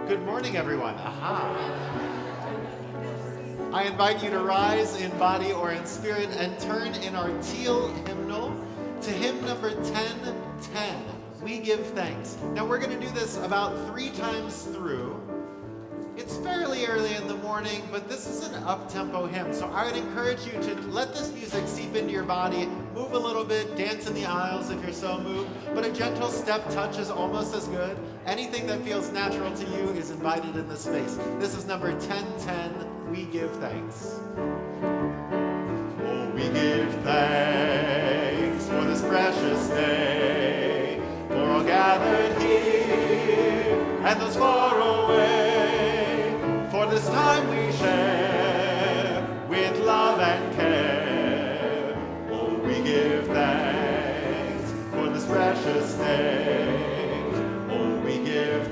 Good morning, everyone. I invite you to rise in body or in spirit and turn in our teal hymnal to hymn number 1010. We give thanks. Now we're going to do this about 3 times through. It's fairly early in the morning, but this is an up-tempo hymn, so I would encourage you to let this music seep into your body, move a little bit, dance in the aisles if you're so moved, but a gentle step touch is almost as good. Anything that feels natural to you is invited in this space. This is number 1010, We Give Thanks. Oh, we give thanks for this precious day, for all gathered here and those far away. For this time we share with love and care. Oh, we give thanks for this precious day. Oh, we give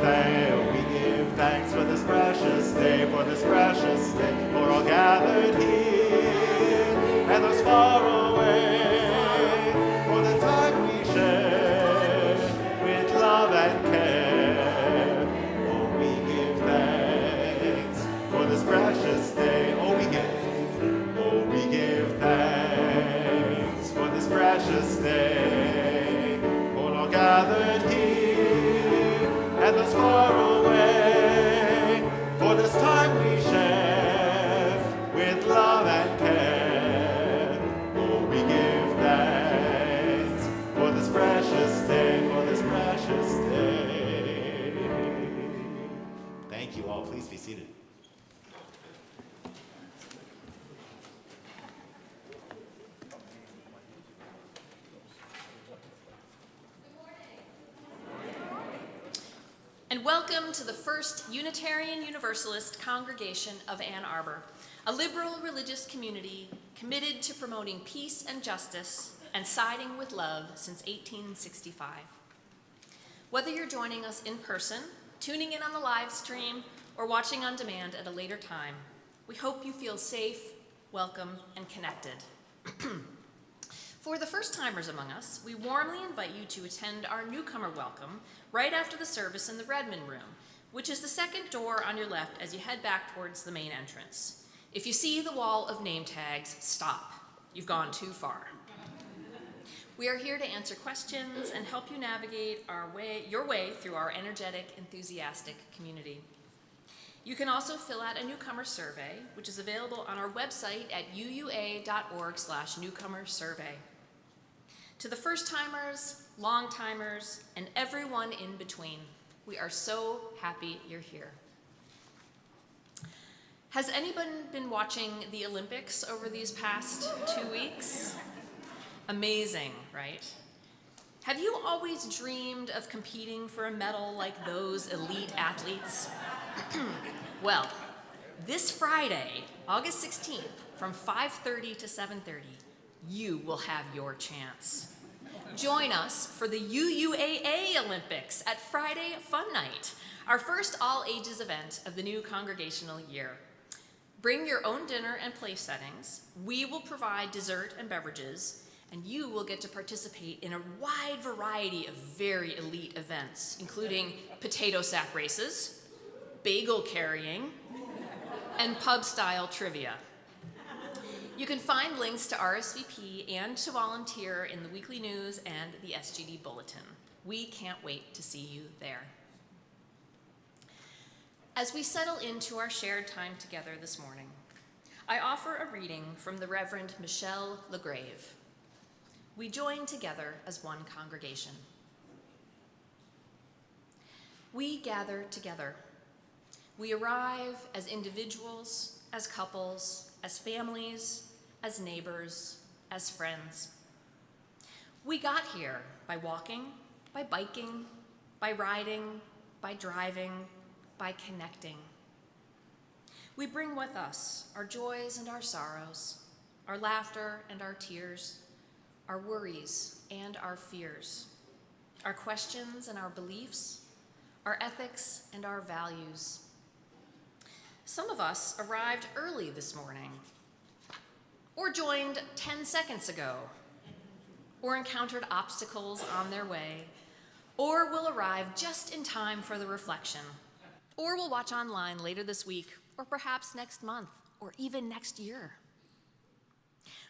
thanks for this precious day, for this precious day, for all gathered here and those far away. For the time we share with love and care. Precious day, oh we give thanks for this precious day, for all gathered here and those far away, for this time we share with love and care. Oh, we give thanks for this precious day, for this precious day. Thank you all, please be seated. And welcome to the First Unitarian Universalist Congregation of Ann Arbor, a liberal religious community committed to promoting peace and justice and siding with love since 1865. Whether you're joining us in person, tuning in on the live stream, or watching on demand at a later time, we hope you feel safe, welcome, and connected. For the first-timers among us, we warmly invite you to attend our newcomer welcome right after the service in the Redmond Room, which is the second door on your left as you head back towards the main entrance. If you see the wall of name tags, stop. You've gone too far. We are here to answer questions and help you navigate your way through our energetic, enthusiastic community. You can also fill out a newcomer survey, which is available on our website at uua.org/newcomer-survey. To the first-timers, long-timers, and everyone in between, we are so happy you're here. Has anyone been watching the Olympics over these past 2 weeks? Amazing, right? Have you always dreamed of competing for a medal like those elite athletes? Well, this Friday, August 16th, from 5:30 to 7:30, you will have your chance. Join us for the UUAA Olympics at Friday Fun Night, our first all-ages event of the new congregational year. Bring your own dinner and place settings. We will provide dessert and beverages, and you will get to participate in a wide variety of very elite events, including potato sack races, bagel carrying, and pub-style trivia. You can find links to RSVP and to volunteer in the weekly news and the SGD bulletin. We can't wait to see you there. As we settle into our shared time together this morning, I offer a reading from the Reverend Michelle LaGrave. We join together as one congregation. We gather together. We arrive as individuals, as couples, as families, as neighbors, as friends. We got here by walking, by biking, by riding, by driving, by connecting. We bring with us our joys and our sorrows, our laughter and our tears, our worries and our fears, our questions and our beliefs, our ethics and our values. Some of us arrived early this morning, or joined 10 seconds ago, or encountered obstacles on their way, or will arrive just in time for the reflection. Or we'll watch online later this week, or perhaps next month, or even next year.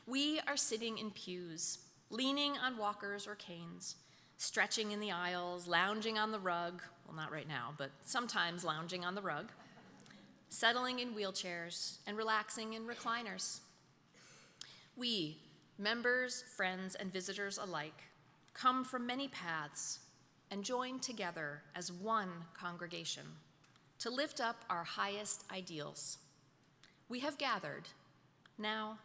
We are sitting in pews, leaning on walkers or canes, stretching in the aisles, lounging on the rug, well, not right now, but sometimes lounging on the rug, settling in wheelchairs and relaxing in recliners. We, members, friends, and visitors alike, come from many paths and join together as one congregation to lift up our highest ideals. We have gathered. Now,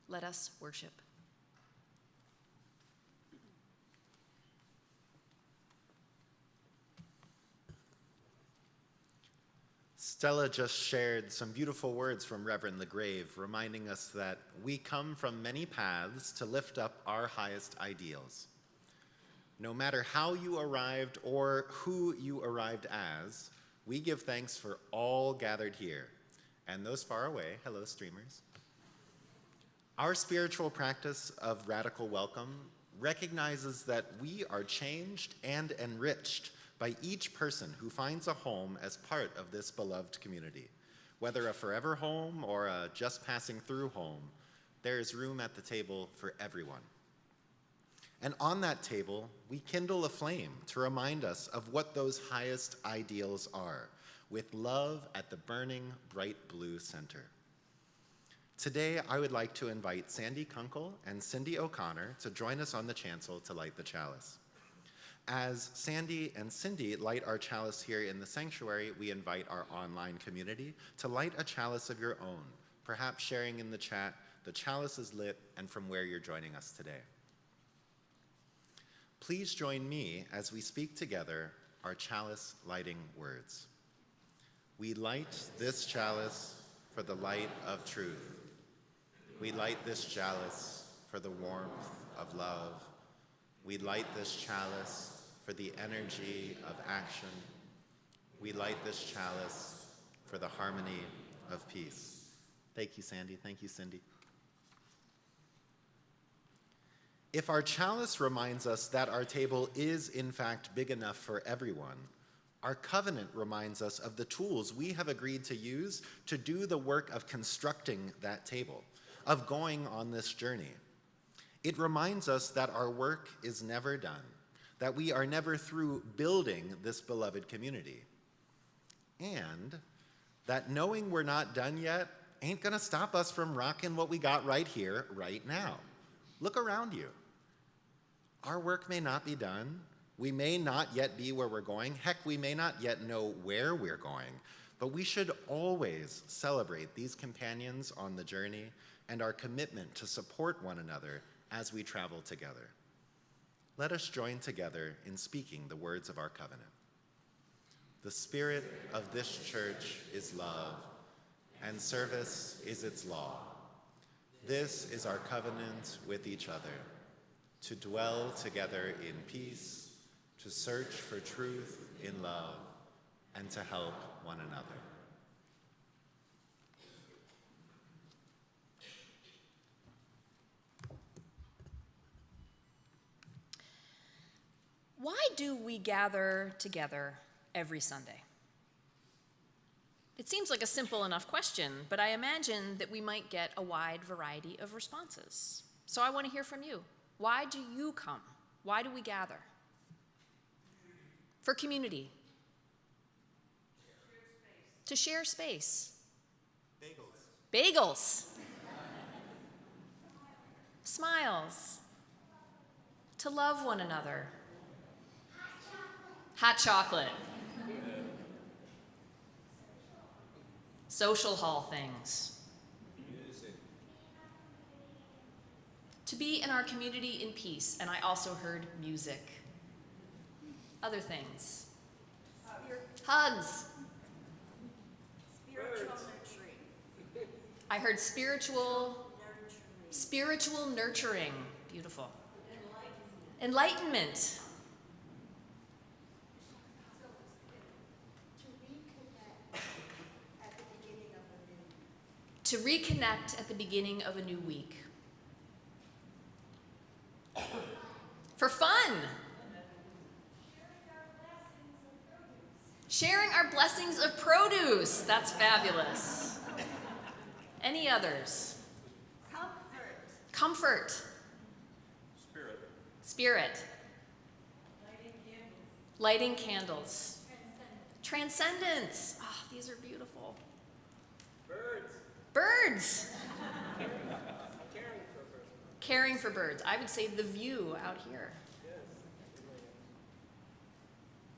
let us worship. Stella just shared some beautiful words from Reverend LeGrave, reminding us that we come from many paths to lift up our highest ideals. No matter how you arrived or who you arrived as, we give thanks for all gathered here. And those far away, hello streamers. Our spiritual practice of radical welcome recognizes that we are changed and enriched by each person who finds a home as part of this beloved community. Whether a forever home or a just passing through home, there is room at the table for everyone. And on that table, we kindle a flame to remind us of what those highest ideals are, with love at the burning bright blue center. Today, I would like to invite Sandy Kunkel and Cindy O'Connor to join us on the chancel to light the chalice. As Sandy and Cindy light our chalice here in the sanctuary, we invite our online community to light a chalice of your own, perhaps sharing in the chat, the chalice is lit, and from where you're joining us today. Please join me as we speak together our chalice lighting words. We light this chalice for the light of truth. We light this chalice for the warmth of love. We light this chalice for the energy of action. We light this chalice for the harmony of peace. Thank you, Sandy. Thank you, Cindy. If our chalice reminds us that our table is in fact big enough for everyone, our covenant reminds us of the tools we have agreed to use to do the work of constructing that table, of going on this journey. It reminds us that our work is never done, that we are never through building this beloved community, and that knowing we're not done yet ain't gonna stop us from rocking what we got right here, right now. Look around you. Our work may not be done. We may not yet be where we're going. Heck, we may not yet know where we're going, but we should always celebrate these companions on the journey and our commitment to support one another as we travel together. Let us join together in speaking the words of our covenant. The spirit of this church is love, and service is its law. This is our covenant with each other, to dwell together in peace, to search for truth in love, and to help one another. Why do we gather together every Sunday? It seems like a simple enough question, but I imagine that we might get a wide variety of responses. So I want to hear from you. Why do you come? Why do we gather? For community. To share space. Bagels. Smiles. To love one another. Hot chocolate. Social hall things. To be in our community in peace, and I also heard music. Other things. Hugs. Spiritual nurturing. I heard spiritual nurturing. Beautiful. Enlightenment. To reconnect at the beginning of a new week. For fun. Sharing our blessings of produce. That's fabulous. Any others? Comfort. Spirit. Lighting candles. Transcendence. Oh, these are beautiful. Birds. Caring for birds. I would say the view out here.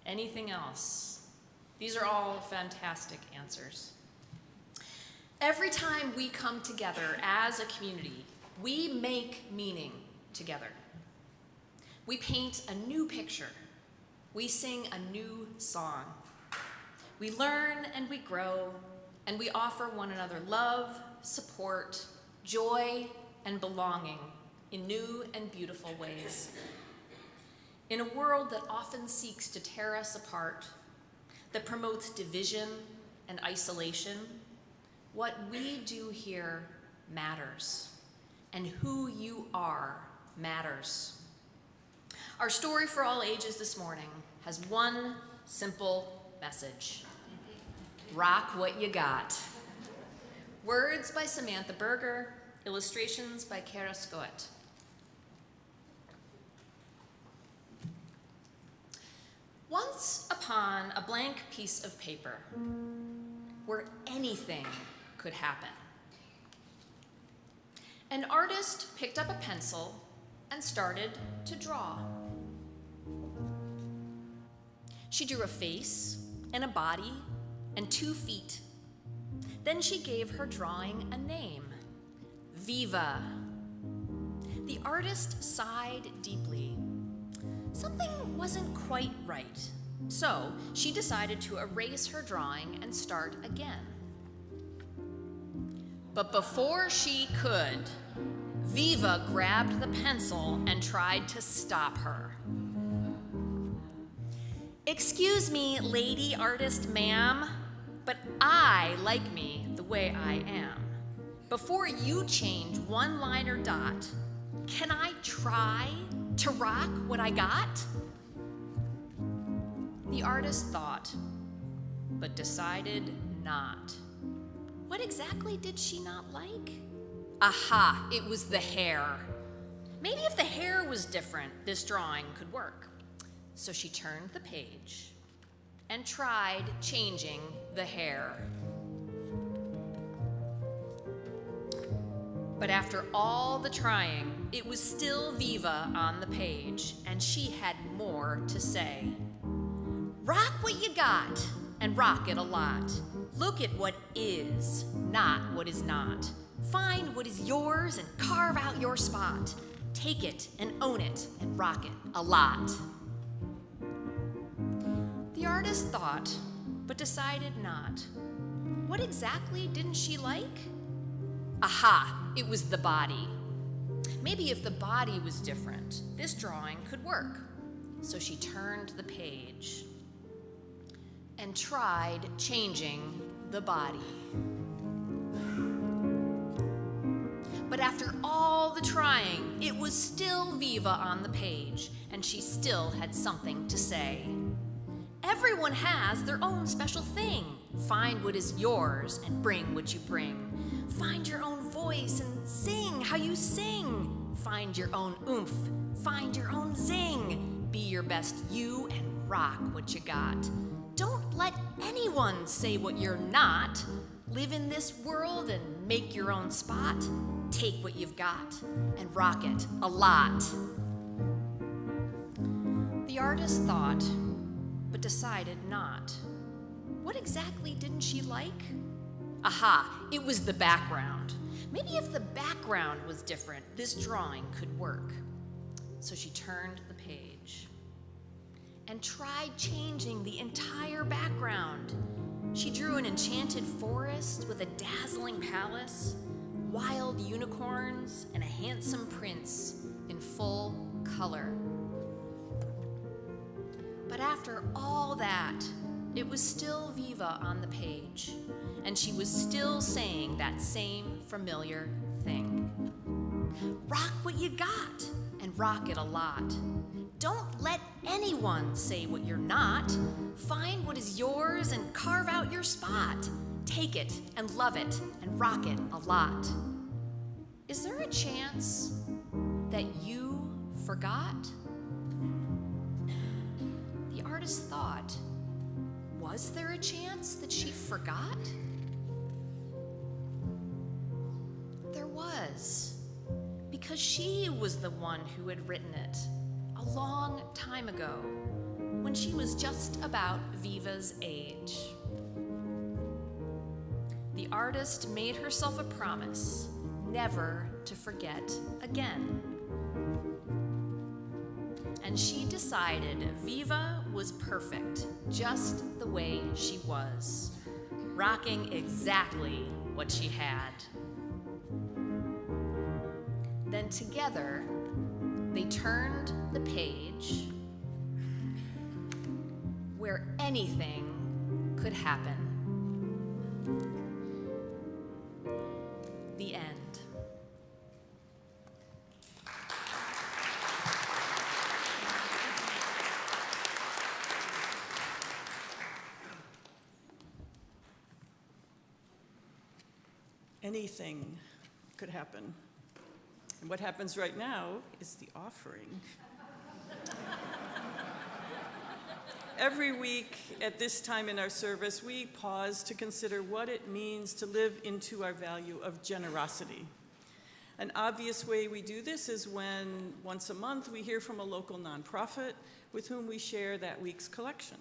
Anything else? These are all fantastic answers. Every time we come together as a community, we make meaning together. We paint a new picture. We sing a new song. We learn and we grow, and we offer one another love, support, joy, and belonging in new and beautiful ways. In a world that often seeks to tear us apart, that promotes division and isolation, what we do here matters, and who you are matters. Our story for all ages this morning has one simple message: rock what you got. Words by Samantha Berger, illustrations by Carrie. Once upon a blank piece of paper where anything could happen, an artist picked up a pencil and started to draw. She drew a face and a body and 2 feet. Then she gave her drawing a name: Viva. The artist sighed deeply. Something wasn't quite right, so she decided to erase her drawing and start again. But before she could, Viva grabbed the pencil and tried to stop her. "Excuse me, lady artist ma'am, but I like me the way I am. Before you change one line or dot, can I try to rock what I got?" The artist thought, but decided not. What exactly did she not like? Aha, it was the hair. Maybe if the hair was different, this drawing could work. So she turned the page and tried changing the hair. But after all the trying, it was still Viva on the page, and she had more to say. Rock what you got, and rock it a lot. Look at what is, not what is not. Find what is yours and carve out your spot. Take it and own it and rock it a lot. The artist thought, but decided not. What exactly didn't she like? Aha, it was the body. Maybe if the body was different, this drawing could work. So she turned the page and tried changing the body. But after all the trying, it was still Viva on the page, and she still had something to say. Everyone has their own special thing. Find what is yours and bring what you bring. Find your own voice and sing how you sing. Find your own oomph. Find your own zing. Be your best you and rock what you got. Don't let anyone say what you're not. Live in this world and make your own spot. Take what you've got and rock it a lot. The artist thought, but decided not. What exactly didn't she like? Aha, it was the background. Maybe if the background was different, this drawing could work. So she turned the page and tried changing the entire background. She drew an enchanted forest with a dazzling palace, wild unicorns, and a handsome prince in full color. But after all that, it was still Viva on the page, and she was still saying that same familiar thing. Rock what you got, and rock it a lot. Don't let anyone anyone say what you're not. Find what is yours and carve out your spot. Take it and love it and rock it a lot. Is there a chance that you forgot? The artist thought, was there a chance that she forgot? There was, because she was the one who had written it a long time ago, when she was just about Viva's age. The artist made herself a promise never to forget again. And she decided Viva was perfect, just the way she was, rocking exactly what she had. Then together, they turned the page where anything could happen. The end. Anything could happen. And what happens right now is the offering. Every week at this time in our service, we pause to consider what it means to live into our value of generosity. An obvious way we do this is when, once a month, we hear from a local nonprofit with whom we share that week's collection.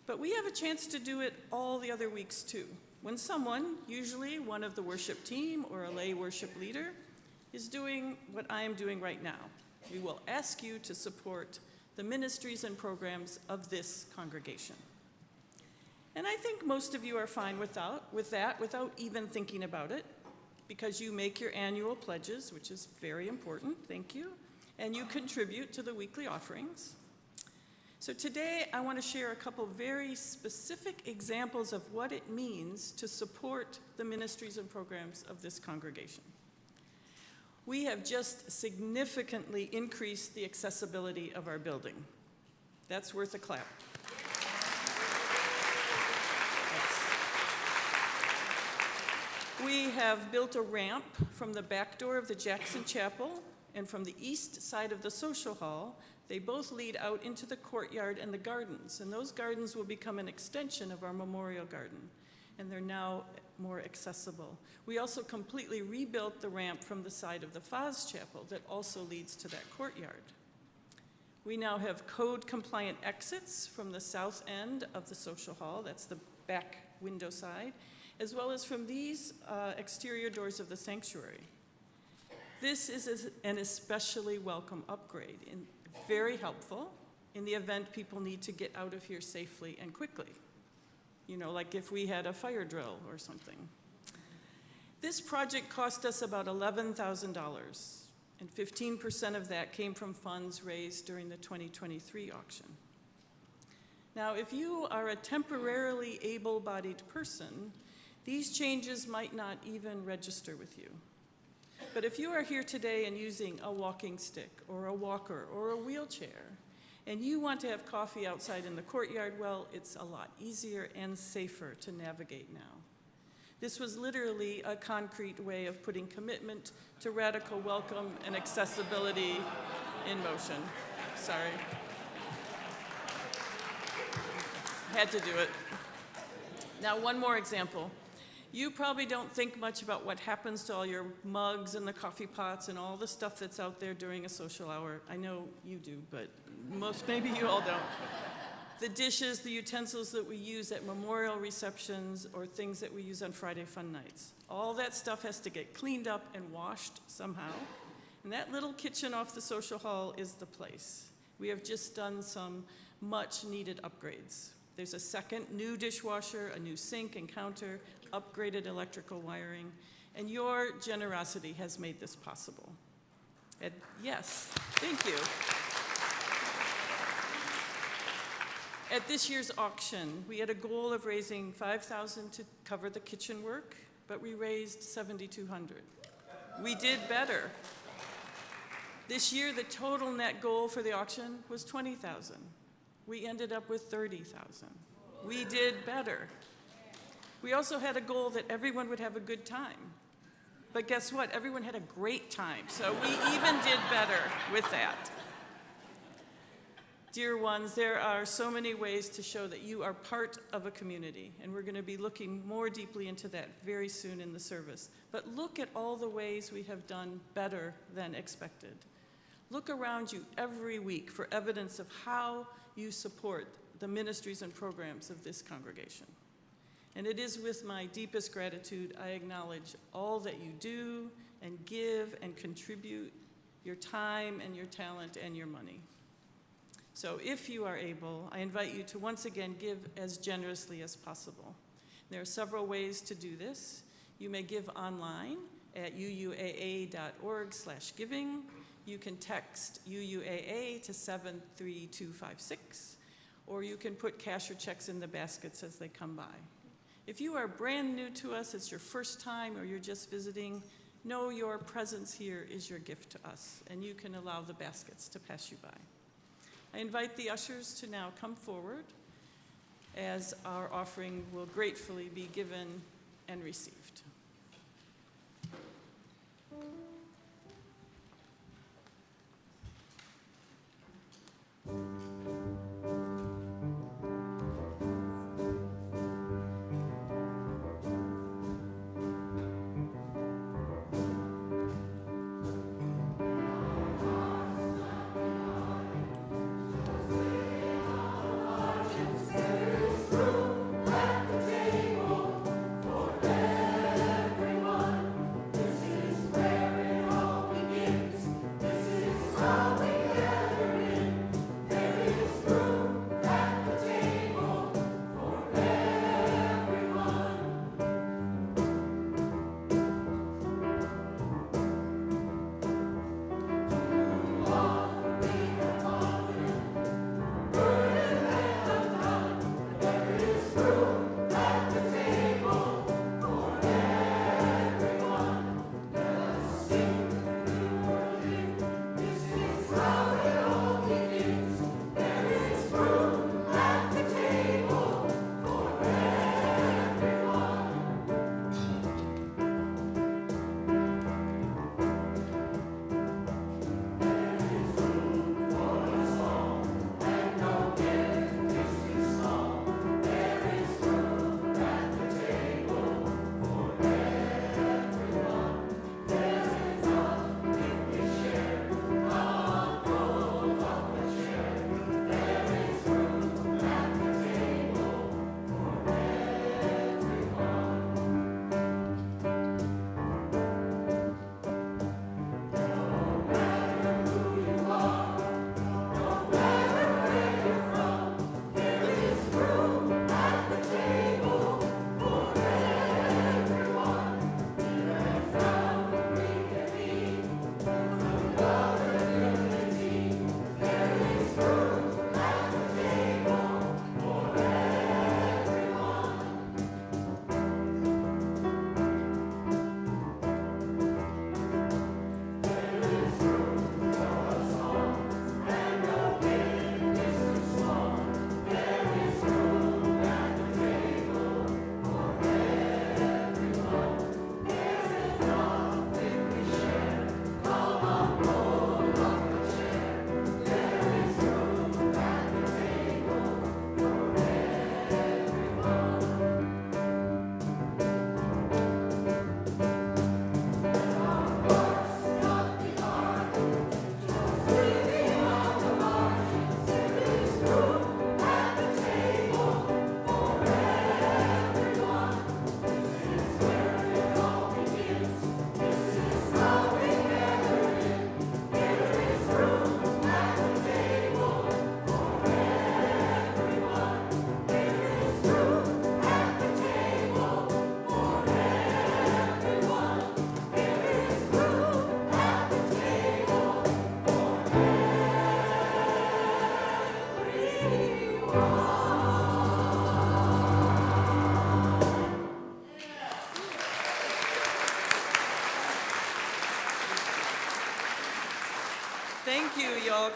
But we have a chance to do it all the other weeks too, when someone, usually one of the worship team or a lay worship leader, is doing what I am doing right now. We will ask you to support the ministries and programs of this congregation. And I think most of you are fine with that without even thinking about it, because you make your annual pledges, which is very important, thank you, and you contribute to the weekly offerings. So today I want to share a couple very specific examples of what it means to support the ministries and programs of this congregation. We have just significantly increased the accessibility of our building. That's worth a clap. We have built a ramp from the back door of the Jackson Chapel and from the east side of the social hall. They both lead out into the courtyard and the gardens, and those gardens will become an extension of our memorial garden, and they're now more accessible. We also completely rebuilt the ramp from the side of the Faz Chapel that also leads to that courtyard. We now have code-compliant exits from the south end of the social hall, that's the back window side, as well as from these exterior doors of the sanctuary. This is an especially welcome upgrade and very helpful in the event people need to get out of here safely and quickly. You know, like if we had a fire drill or something. This project cost us about $11,000, and 15% of that came from funds raised during the 2023 auction. Now, if you are a temporarily able-bodied person, these changes might not even register with you. But if you are here today and using a walking stick or a walker or a wheelchair, and you want to have coffee outside in the courtyard, well, it's a lot easier and safer to navigate now. This was literally a concrete way of putting commitment to radical welcome and accessibility in motion. Sorry. Had to do it. Now, one more example. You probably don't think much about what happens to all your mugs and the coffee pots and all the stuff that's out there during a social hour. I know you do, but maybe you all don't. The dishes, the utensils that we use at memorial receptions or things that we use on Friday fun nights. All that stuff has to get cleaned up and washed somehow. And that little kitchen off the social hall is the place. We have just done some much needed upgrades. There's a second new dishwasher, a new sink and counter, upgraded electrical wiring, and your generosity has made this possible. And yes, thank you. At this year's auction, we had a goal of raising $5,000 to cover the kitchen work, but we raised $7,200. We did better. This year, the total net goal for the auction was $20,000. We ended up with $30,000. We did better. We also had a goal that everyone would have a good time. But guess what? Everyone had a great time, so we even did better with that. Dear ones, there are so many ways to show that you are part of a community, and we're going to be looking more deeply into that very soon in the service. But look at all the ways we have done better than expected. Look around you every week for evidence of how you support the ministries and programs of this congregation. And it is with my deepest gratitude I acknowledge all that you do and give and contribute your time and your talent and your money. So if you are able, I invite you to once again give as generously as possible. There are several ways to do this. You may give online at uuaa.org/giving. You can text UUAA to 73256, or you can put cash or checks in the baskets as they come by. If you are brand new to us, it's your first time, or you're just visiting, know your presence here is your gift to us, and you can allow the baskets to pass you by. I invite the ushers to now come forward as our offering will gratefully be given and received.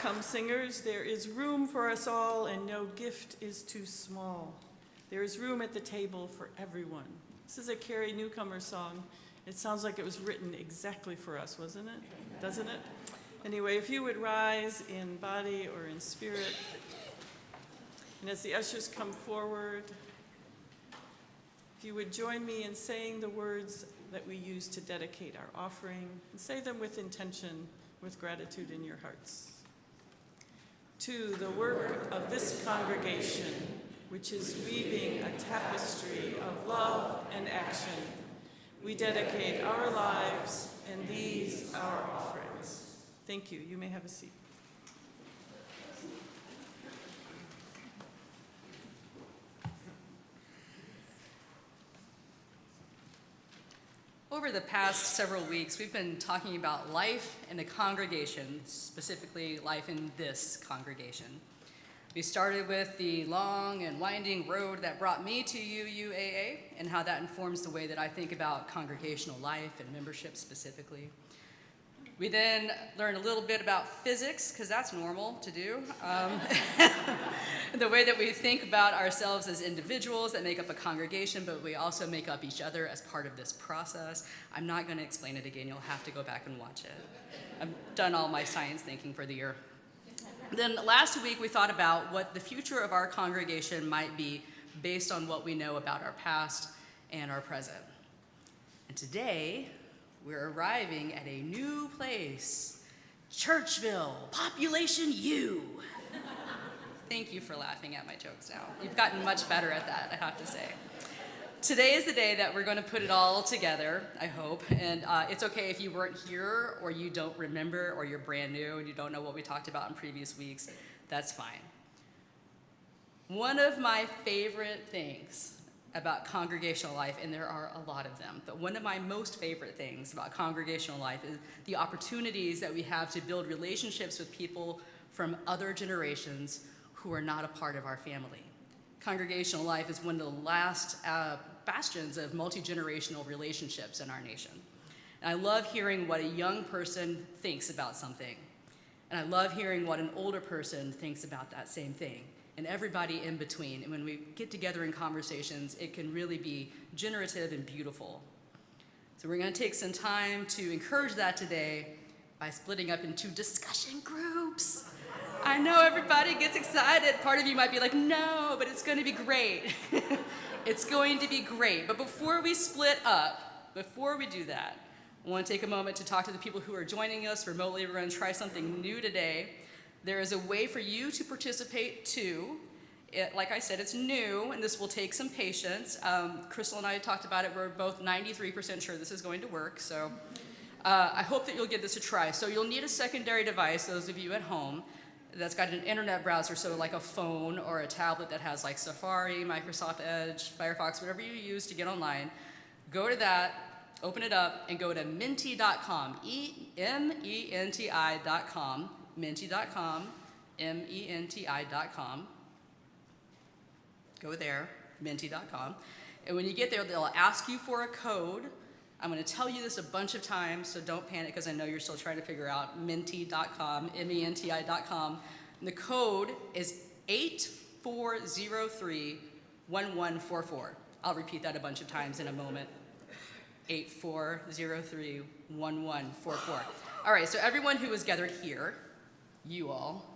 Come singers, there is room for us all and no gift is too small. There is room at the table for everyone. This is a Carrie Newcomer song. It sounds like it was written exactly for us, wasn't it? Doesn't it? Anyway, if you would rise in body or in spirit, and as the ushers come forward, if you would join me in saying the words that we use to dedicate our offering, and say them with intention, with gratitude in your hearts. To the work of this congregation, which is weaving a tapestry of love and action, we dedicate our lives and these our offerings. Thank you. You may have a seat. Over the past several weeks, we've been talking about life in the congregation, specifically life in this congregation. We started with the long and winding road that brought me to UUAA and how that informs the way that I think about congregational life and membership specifically. We then learned a little bit about physics, because that's normal to do. The way that we think about ourselves as individuals that make up a congregation, but we also make up each other as part of this process. I'm not going to explain it again. You'll have to go back and watch it. I've done all my science thinking for the year. Then last week we thought about what the future of our congregation might be based on what we know about our past and our present. And today, we're arriving at a new place, Churchville, population U. Thank you for laughing at my jokes now. You've gotten much better at that, I have to say. Today is the day that we're going to put it all together, I hope. And it's okay if you weren't here or you don't remember or you're brand new and you don't know what we talked about in previous weeks. That's fine. One of my favorite things about congregational life, and there are a lot of them, but one of my most favorite things about congregational life is the opportunities that we have to build relationships with people from other generations who are not a part of our family. Congregational life is one of the last bastions of multi-generational relationships in our nation. And I love hearing what a young person thinks about something. And I love hearing what an older person thinks about that same thing, and everybody in between. And when we get together in conversations, it can really be generative and beautiful. So we're going to take some time to encourage that today by splitting up into discussion groups. I know everybody gets excited. Part of you might be like, no, but it's going to be great. It's going to be great. But before we split up, before we do that, I want to take a moment to talk to the people who are joining us remotely. We're going to try something new today. There is a way for you to participate too. Like I said, it's new, and this will take some patience. Crystal and I talked about it. We're both 93% sure this is going to work, so I hope that you'll give this a try. So you'll need a secondary device, those of you at home, that's got an internet browser, so like a phone or a tablet that has like Safari, Microsoft Edge, Firefox, whatever you use to get online. Go to that, open it up, and go to menti.com, menti.com, menti.com, menti.com. Go there, menti.com. And when you get there, they'll ask you for a code. I'm going to tell you this a bunch of times, so don't panic, because I know you're still trying to figure out menti.com, menti.com. And the code is 8403-1144. I'll repeat that a bunch of times in a moment. 8403-1144. All right, so everyone who is gathered here, you all,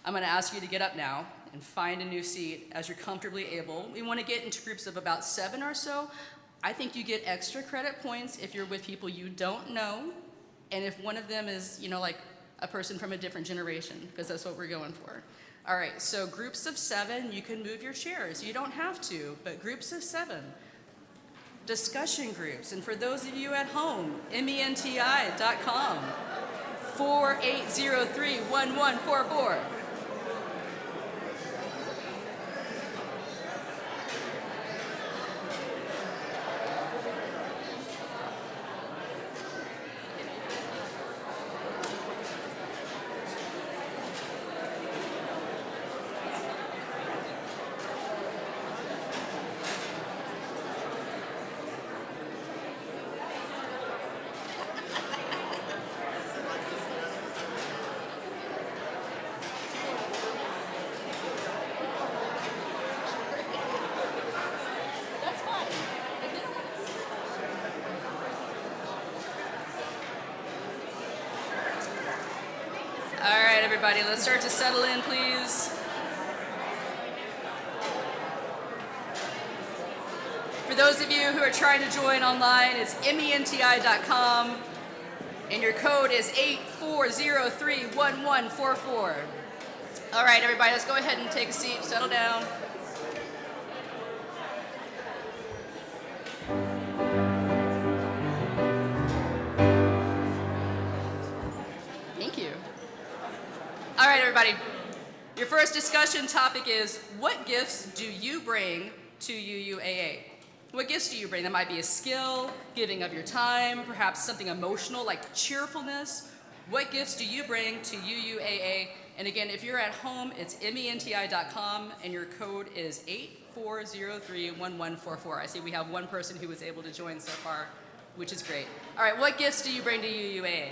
I'm going to ask you to get up now and find a new seat as you're comfortably able. We want to get into groups of about 7 or so. I think you get extra credit points if you're with people you don't know, and if one of them is, like a person from a different generation, because that's what we're going for. All right, so groups of 7, you can move your chairs. You don't have to, but groups of 7. Discussion groups, and for those of you at home, menti.com, 4803-1144. everybody. Let's start to settle in, please. For those of you who are trying to join online, it's menti.com, and your code is 84031144. All right, everybody, let's go ahead and take a seat, settle down. Thank you. All right, everybody. Your first discussion topic is, what gifts do you bring to UUAA? What gifts do you bring? That might be a skill, giving of your time, perhaps something emotional like cheerfulness. What gifts do you bring to UUAA? And again, if you're at home, it's menti.com, and your code is 84031144. I see we have one person who was able to join so far, which is great. All right, what gifts do you bring to UUAA?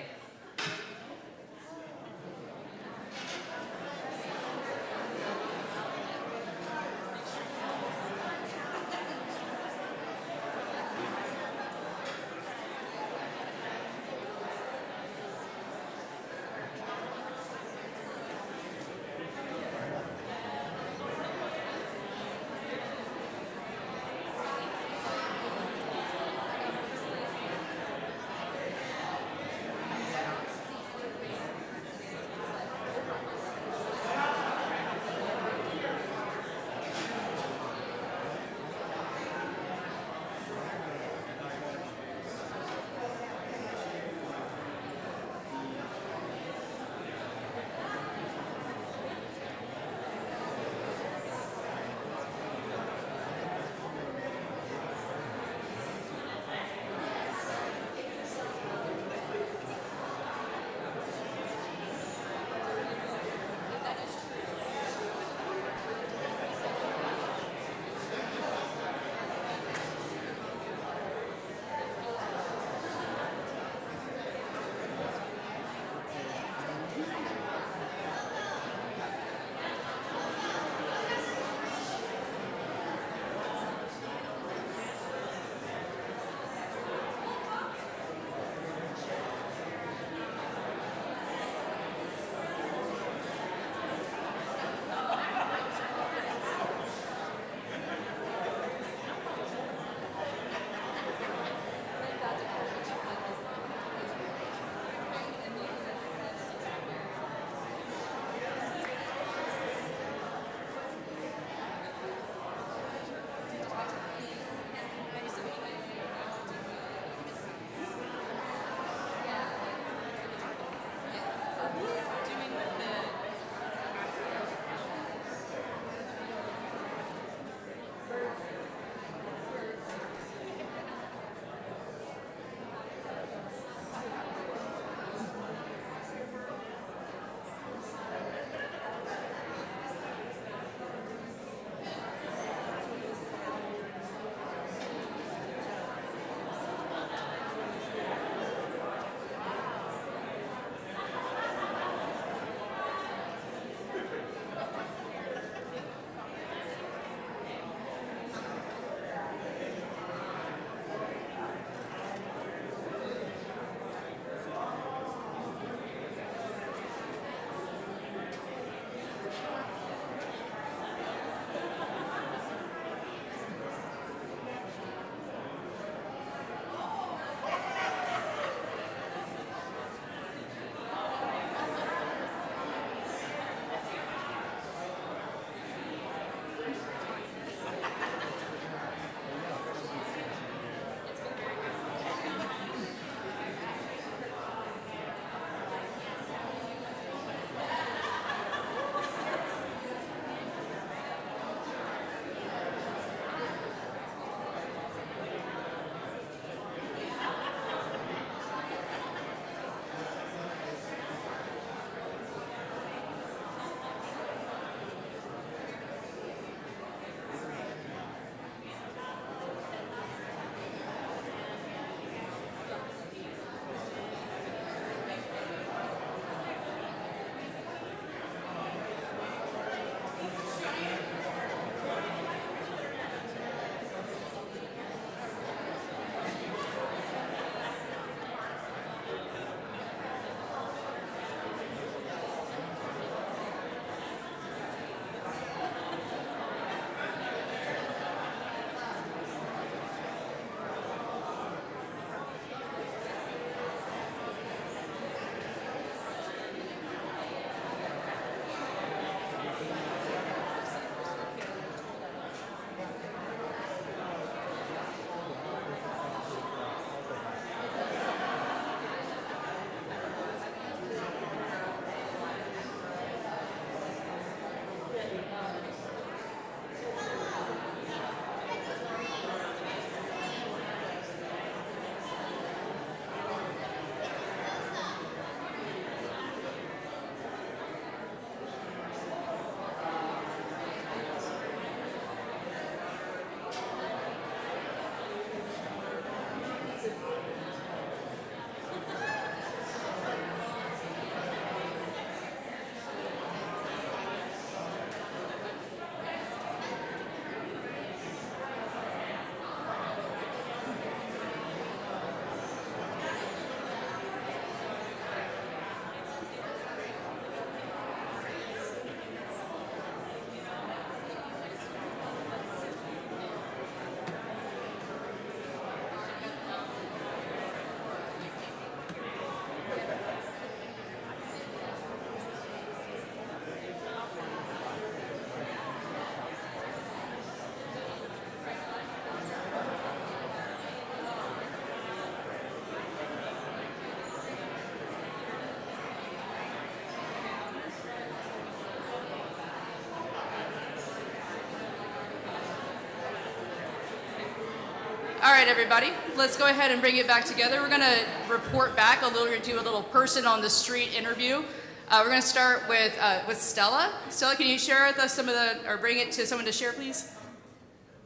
All right, everybody, let's go ahead and bring it back together. We're gonna report back we're gonna do a little person on the street interview. We're gonna start with Stella. Stella, can you share with us or bring it to someone to share, please?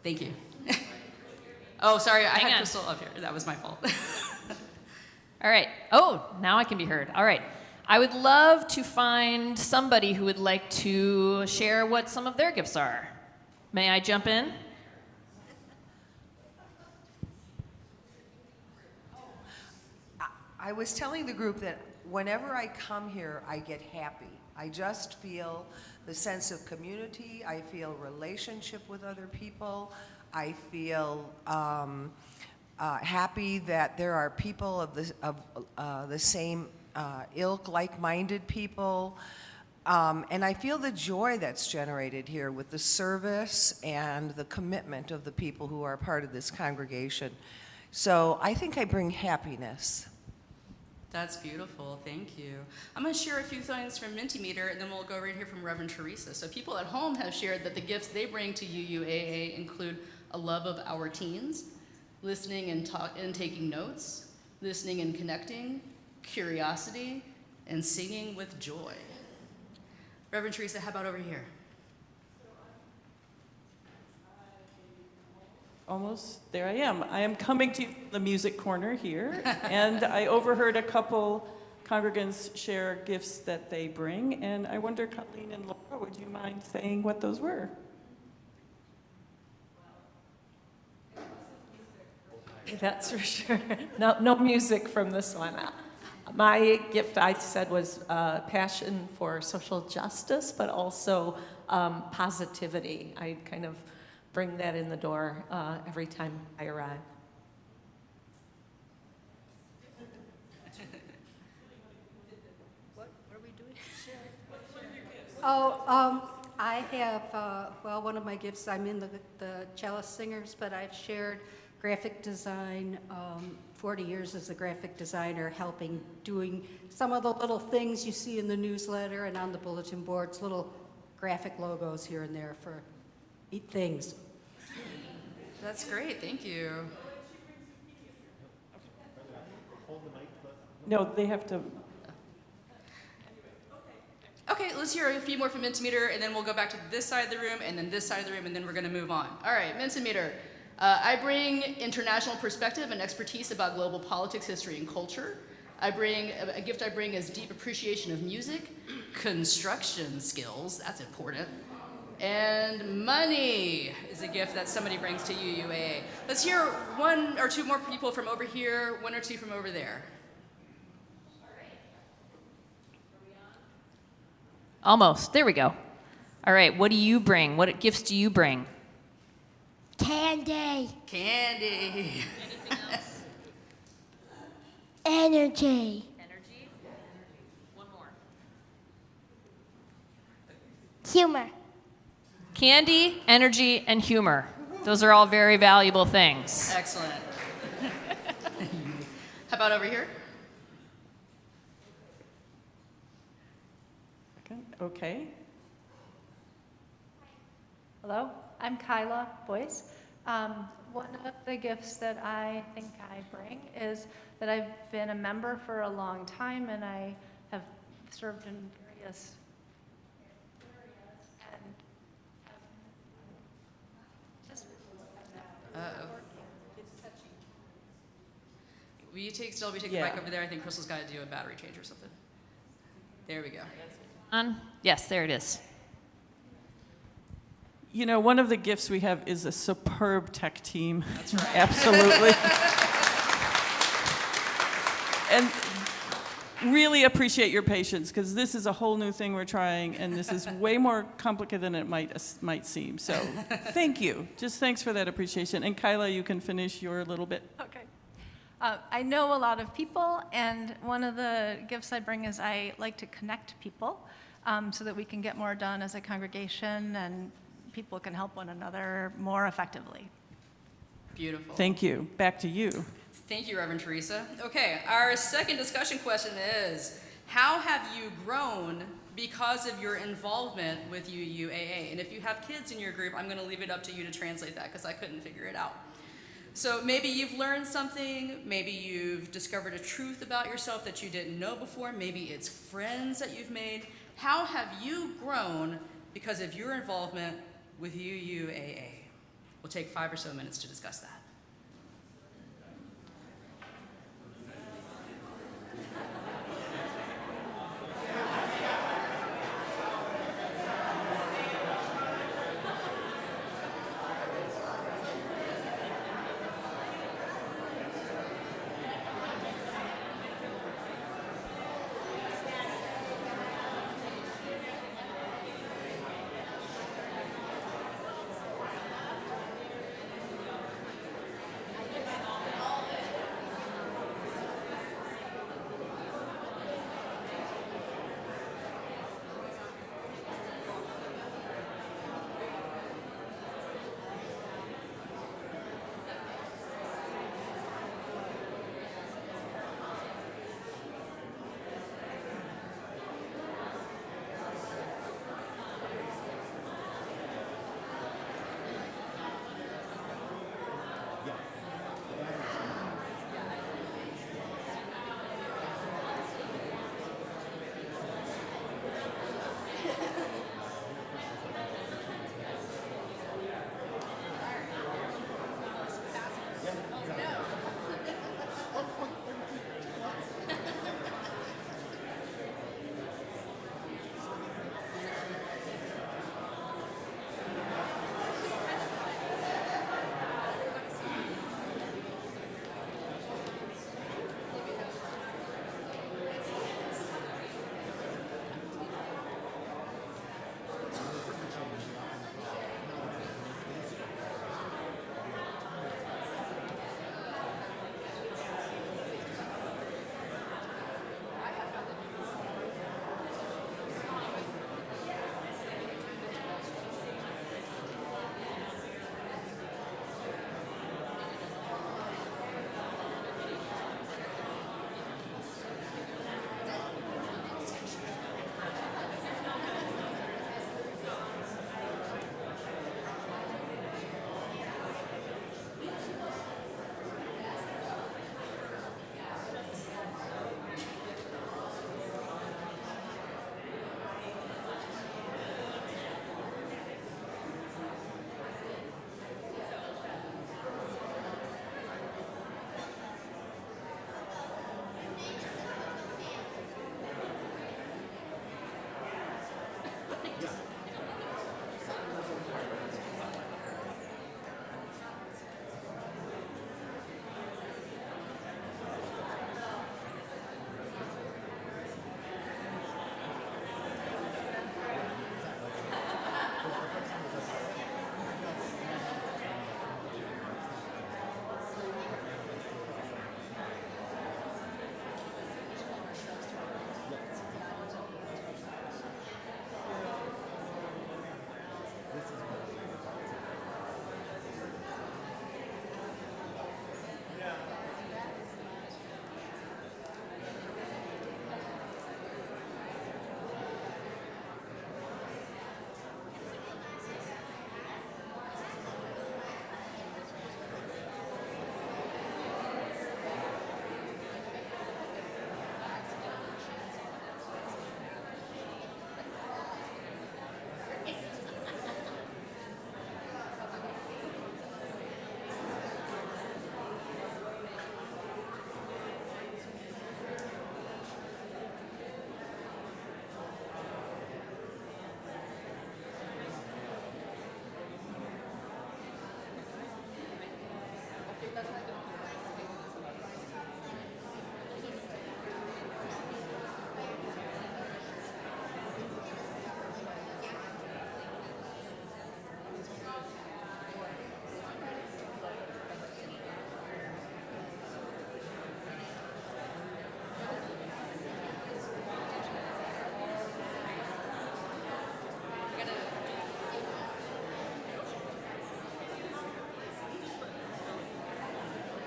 Thank you. Oh, sorry, I Hang had on. Crystal up here. That was my fault. All right. Oh, now I can be heard. All right. I would love to find somebody who would like to share what some of their gifts are. May I jump in? I was telling the group that whenever I come here, I get happy. I just feel the sense of community. I feel relationship with other people. I feel happy that there are people of the same ilk, like-minded people. And I feel the joy that's generated here with the service and the commitment of the people who are part of this congregation. So I think I bring happiness. That's beautiful, thank you. I'm gonna share a few things from Mentimeter, and then we'll go right here from Reverend Theresa. So people at home have shared that the gifts they bring to UUAA include a love of our teens, listening and taking notes, listening and connecting, curiosity, and singing with joy. Reverend Theresa, how about over here? Almost there I am. I am coming to the music corner here, and I overheard a couple congregants share gifts that they bring, and I wonder, Colleen and Laura, would you mind saying what those were? That's for sure. No music from this one. My gift, I said, was passion for social justice, but also positivity. I kind of bring that in the door every time I arrive. What are we doing? Oh, I have, well, one of my gifts, I'm in the Chalice Singers, but I've shared graphic design, 40 years as a graphic designer, doing some of the little things you see in the newsletter and on the bulletin boards, little graphic logos here and there for things. That's great, thank you. No, they have to. Okay, let's hear a few more from Mentimeter, and then we'll go back to this side of the room, and then this side of the room, and then we're gonna move on. All right, Mentimeter. I bring international perspective and expertise about global politics, history, and culture. A gift I bring is deep appreciation of music, construction skills, that's important, and money is a gift that somebody brings to UUAA. Let's hear one or two more people from over here, one or two from over there. Almost. There we go. All right. What do you bring? What gifts do you bring? Candy. Candy. Anything else? Energy. Energy. One more. Humor. Candy, energy, and humor. Those are all very valuable things. Excellent. How about over here? Okay. Hello, I'm Kyla Boyce. One of the gifts that I think I bring is that I've been a member for a long time, and I have served in various areas, and just Will you take, Stella, will you take Yeah. the mic over there? I think Crystal's got to do a battery change or something. There we go. On? Yes, there it is. You know, one of the gifts we have is a superb tech team. That's right. Absolutely. And really appreciate your patience, because this is a whole new thing we're trying, and this is way more complicated than it might seem. So thank you. Just thanks for that appreciation. And Kyla, you can finish your little bit. okay. I know a lot of people, and one of the gifts I bring is I like to connect people so that we can get more done as a congregation and people can help one another more effectively. Beautiful. Thank you. Back to you. Thank you, Reverend Theresa. Okay, our second discussion question is, how have you grown because of your involvement with UUAA? And if you have kids in your group, I'm going to leave it up to you to translate that, because I couldn't figure it out. So maybe you've learned something, maybe you've discovered a truth about yourself that you didn't know before, maybe it's friends that you've made. How have you grown because of your involvement with UUAA? We'll take 5 or so minutes to discuss that.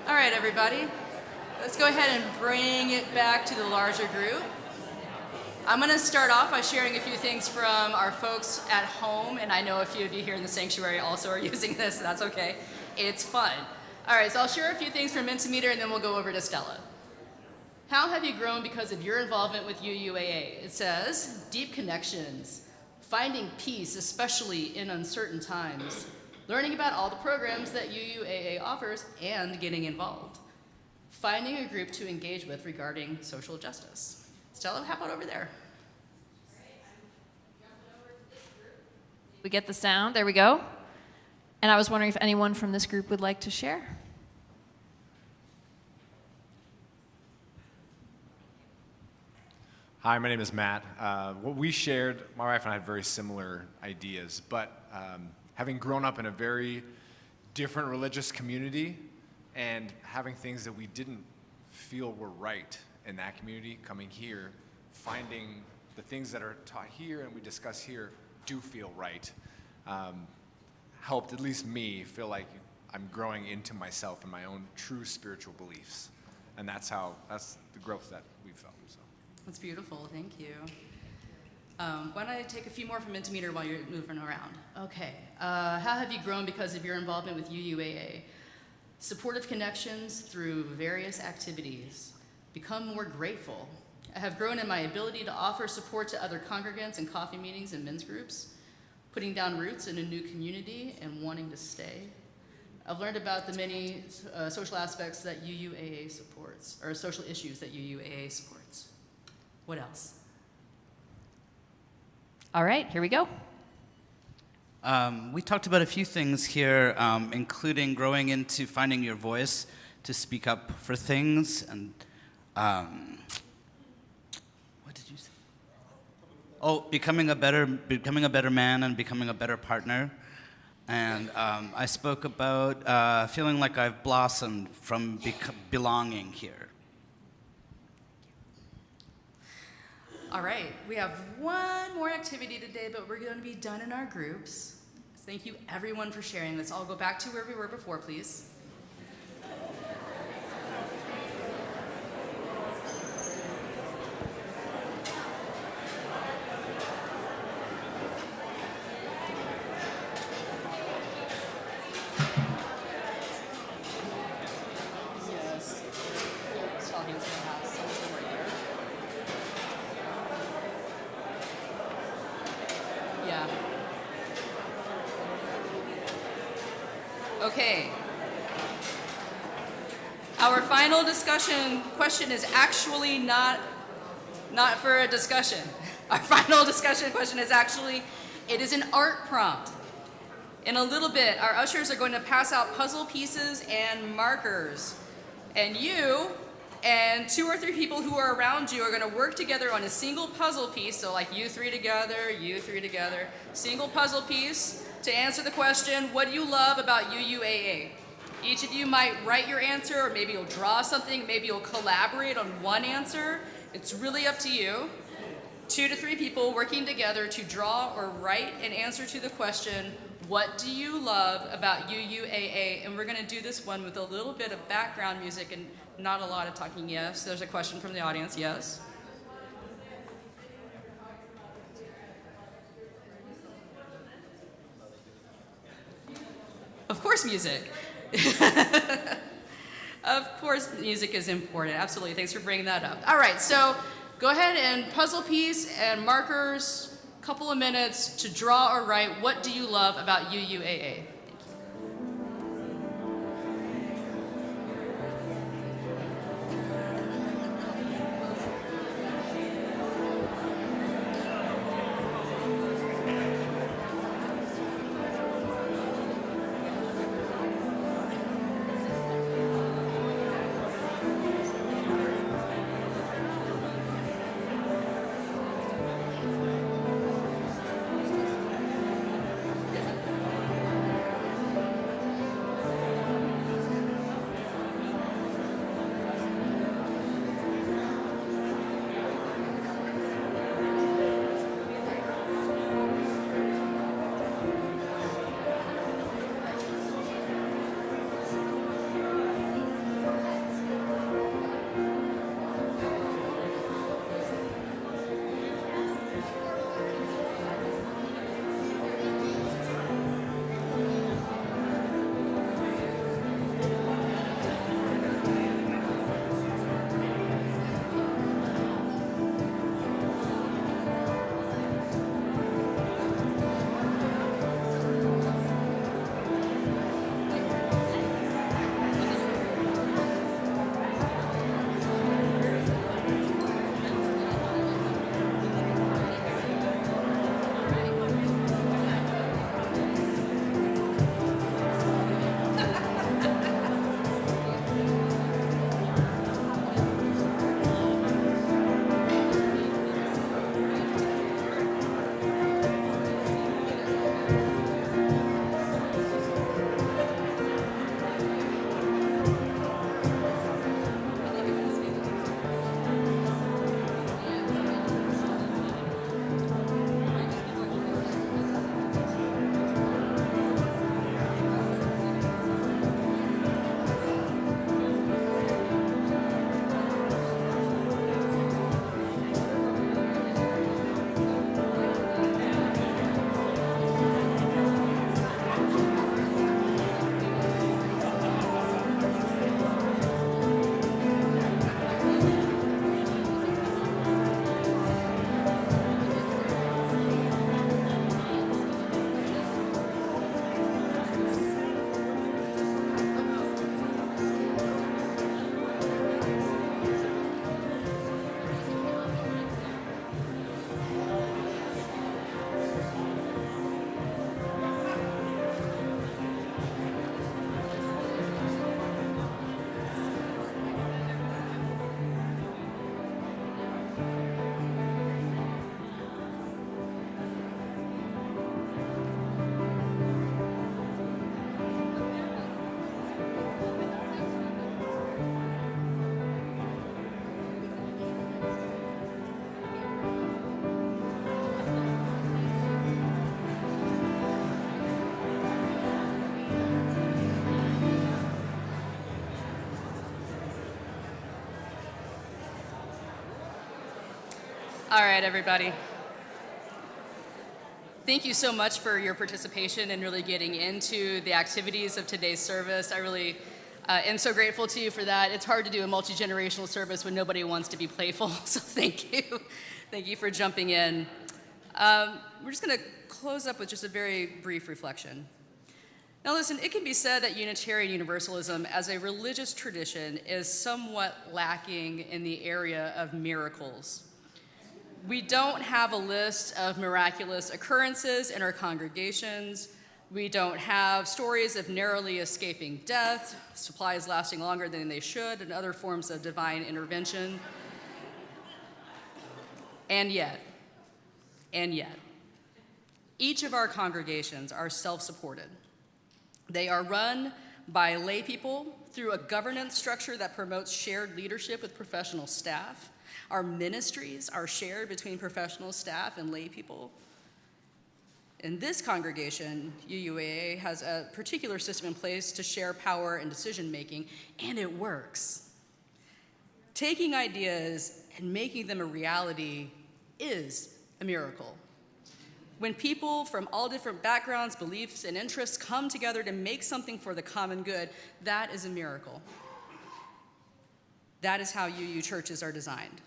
All right, everybody. Let's go ahead and bring it back to the larger group. I'm going to start off by sharing a few things from our folks at home, and I know a few of you here in the sanctuary also are using this, so that's okay. It's fun. All right, so I'll share a few things from Mentimeter, and then we'll go over to Stella. How have you grown because of your involvement with UUAA? It says, deep connections, finding peace, especially in uncertain times, learning about all the programs that UUAA offers, and getting involved. Finding a group to engage with regarding social justice. Stella, how about over there? We get the sound, there we go. And I was wondering if anyone from this group would like to share. Hi, my name is Matt. What we shared, my wife and I had very similar ideas, but having grown up in a very different religious community and having things that we didn't feel were right in that community, coming here, finding the things that are taught here and we discuss here do feel right, helped at least me feel like I'm growing into myself and my own true spiritual beliefs. And that's the growth that we felt. So. That's beautiful, thank you. Why don't I take a few more from Mentimeter while you're moving around? Okay, how have you grown because of your involvement with UUAA? Supportive connections through various activities. Become more grateful. I have grown in my ability to offer support to other congregants in coffee meetings and men's groups, putting down roots in a new community and wanting to stay. I've learned about the many social aspects that UUAA supports, or social issues that UUAA supports. What else? All right, here we go. We talked about a few things here, including growing into finding your voice to speak up for things, and what did you say? Oh, becoming a better man and becoming a better partner. And I spoke about feeling like I've blossomed from belonging here. All right, we have one more activity today, but we're going to be done in our groups. Thank you everyone for sharing. Let's all go back to where we were before, please. Yes. Shall hands in the house. Someone's been right there. Yeah. Okay. Our final discussion question is actually not for a discussion. Our final discussion question is actually, it is an art prompt. In a little bit, our ushers are going to pass out puzzle pieces and markers. And you and 2 or 3 people who are around you are going to work together on a single puzzle piece. So like you 3 together, single puzzle piece to answer the question, what do you love about UUAA? Each of you might write your answer, or maybe you'll draw something, maybe you'll collaborate on one answer. It's really up to you. 2 to 3 people working together to draw or write an answer to the question, what do you love about UUAA? And we're going to do this one with a little bit of background music and not a lot of talking. Yes, there's a question from the audience. Yes. Of course, music. Of course, music is important. Absolutely. Thanks for bringing that up. All right, so go ahead and puzzle piece and markers, a couple of minutes to draw or write, what do you love about UUAA? All right, everybody. Thank you so much for your participation and really getting into the activities of today's service. I really am so grateful to you for that. It's hard to do a multi-generational service when nobody wants to be playful, so thank you. Thank you for jumping in. We're just going to close up with just a very brief reflection. Now listen, it can be said that Unitarian Universalism as a religious tradition is somewhat lacking in the area of miracles. We don't have a list of miraculous occurrences in our congregations. We don't have stories of narrowly escaping death, supplies lasting longer than they should, and other forms of divine intervention. And yet, each of our congregations are self-supported. They are run by lay people through a governance structure that promotes shared leadership with professional staff. Our ministries are shared between professional staff and lay people. In this congregation, UUAA has a particular system in place to share power and decision-making, and it works. Taking ideas and making them a reality is a miracle. When people from all different backgrounds, beliefs, and interests come together to make something for the common good, that is a miracle. That is how UU churches are designed.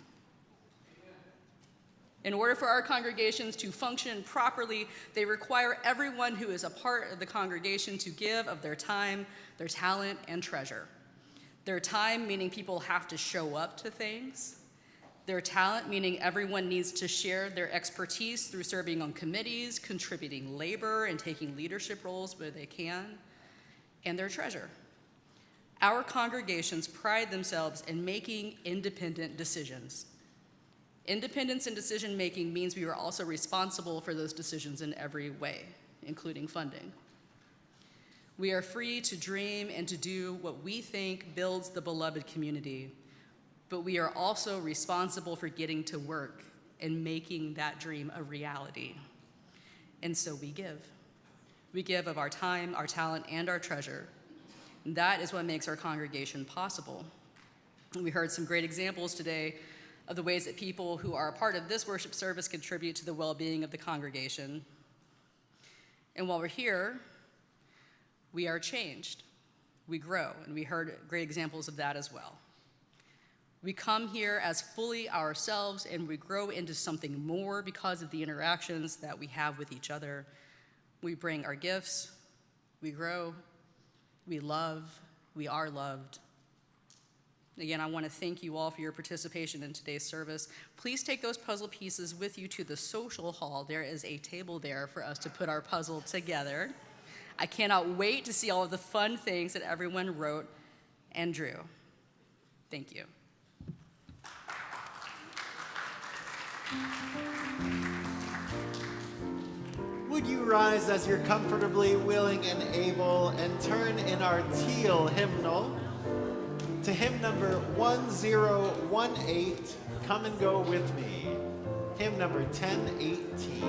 In order for our congregations to function properly, they require everyone who is a part of the congregation to give of their time, their talent, and treasure. Their time, meaning people have to show up to things. Their talent, meaning everyone needs to share their expertise through serving on committees, contributing labor, and taking leadership roles where they can. And their treasure. Our congregations pride themselves in making independent decisions. Independence in decision-making means we are also responsible for those decisions in every way, including funding. We are free to dream and to do what we think builds the beloved community, but we are also responsible for getting to work and making that dream a reality. And so we give. We give of our time, our talent, and our treasure. And that is what makes our congregation possible. We heard some great examples today of the ways that people who are a part of this worship service contribute to the well-being of the congregation. And while we're here, we are changed. We grow, and we heard great examples of that as well. We come here as fully ourselves, and we grow into something more because of the interactions that we have with each other. We bring our gifts, we grow, we love, we are loved. Again, I want to thank you all for your participation in today's service. Please take those puzzle pieces with you to the social hall. There is a table there for us to put our puzzle together. I cannot wait to see all of the fun things that everyone wrote and drew. Thank you. Would you rise as you're comfortably willing and able and turn in our teal hymnal to hymn number 1018, Come and Go With Me, hymn number 1018.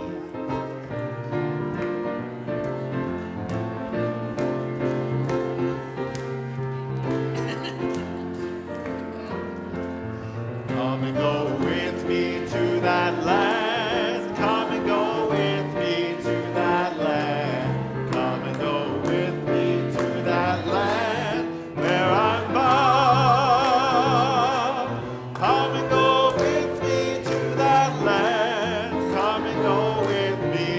Come and go with me to that land. Come and go with me to that land. Come and go with me to that land where I'm bound. Come and go with me to that land. Come and go with me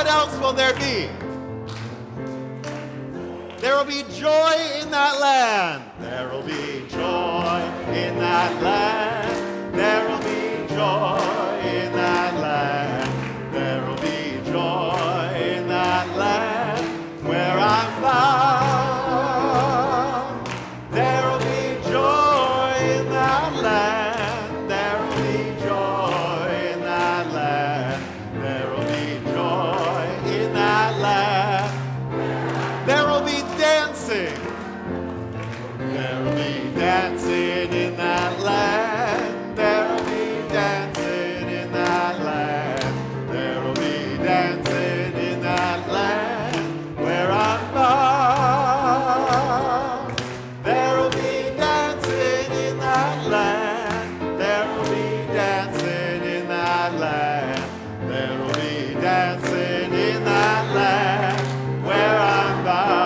else will there be? There will be joy in that land. There will be joy in that land. There will be joy in that land. There will be joy in that land where I'm bound. There will be joy in that land. There will be joy in that land. There will be joy in that land. There will be dancing. There will be dancing in that land. There will be dancing in that land. There will be dancing in that land where I'm bound. There will be dancing in that land. There will be dancing in that land. There will be dancing in that land where I'm bound.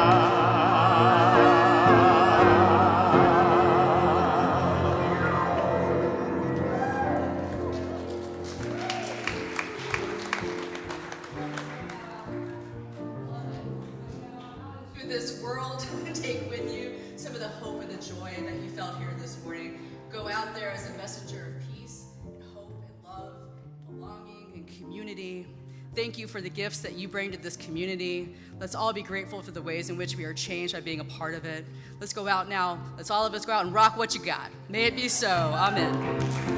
Through this world, take with you some of the hope and the joy that you felt here this morning. Go out there as a messenger of peace and hope and love, belonging and community. Thank you for the gifts that you bring to this community. Let's all be grateful for the ways in which we are changed by being a part of it. Let's go out now. Let's all of us go out and rock what you got. May it be so. Amen.